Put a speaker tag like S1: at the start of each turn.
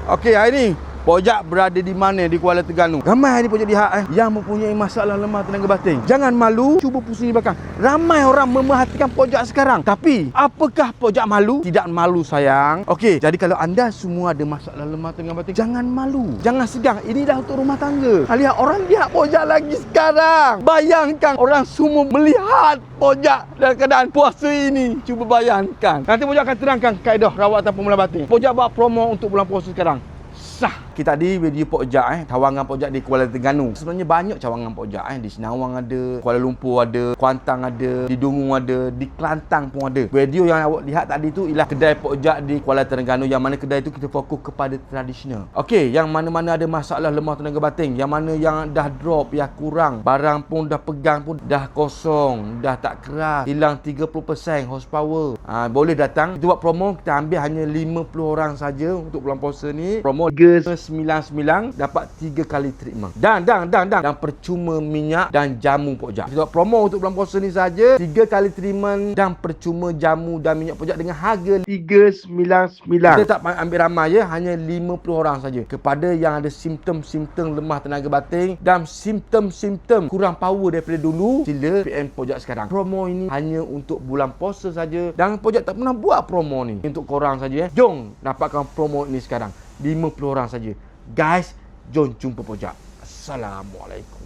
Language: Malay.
S1: Okey, hari ni Pojak berada di mana di Kuala Terengganu? Ramai ni Pojak lihat yang mempunyai masalah lemah tenaga batin. Jangan malu, cuba pusing di belakang. Ramai orang memerhatikan Pojak sekarang. Tapi, apakah Pojak malu? Tidak malu sayang. Okey, jadi kalau anda semua ada masalah lemah tenaga batin, jangan malu. Jangan segang. Ini dah untuk rumah tangga. Lihat orang lihat Pojak lagi sekarang. Bayangkan orang semua melihat Pojak dalam keadaan puasa ini. Cuba bayangkan. Nanti Pojak akan terangkan kaedah rawatan pemula batin. Pojak buat promo untuk bulan puasa sekarang. Sah. Kita tadi video Pojak cawangan Pojak di Kuala Terengganu. Sebenarnya banyak cawangan Pojak di Senawang ada, Kuala Lumpur ada, Kuantan ada, di Dungu ada, di Kelantan pun ada. Video yang awak lihat tadi tu ialah kedai Pojak di Kuala Terengganu, yang mana kedai tu kita fokus kepada tradisional. Okey, yang mana-mana ada masalah lemah tenaga batin, yang mana yang dah drop, yang kurang, barang pun dah pegang pun dah kosong, dah tak keras, hilang 30% horsepower. Boleh datang. Kita buat promo, kita ambil hanya 50 orang saja untuk bulan puasa ni. Promo 399 dapat 3 kali treatment. Dan percuma minyak dan jamu Pojak. Kita buat promo untuk bulan puasa ni saja, 3 kali treatment dan percuma jamu dan minyak Pojak dengan harga 399. Kita tak ambil ramai ya, hanya 50 orang saja. Kepada yang ada simptom-simptom lemah tenaga batin dan simptom-simptom kurang power daripada dulu, sila PM Pojak sekarang. Promo ini hanya untuk bulan puasa saja dan Pojak tak pernah buat promo ni untuk korang saja. Jom dapatkan promo ini sekarang. 50 orang saja. Guys, jom jumpa Pojak. Assalamualaikum.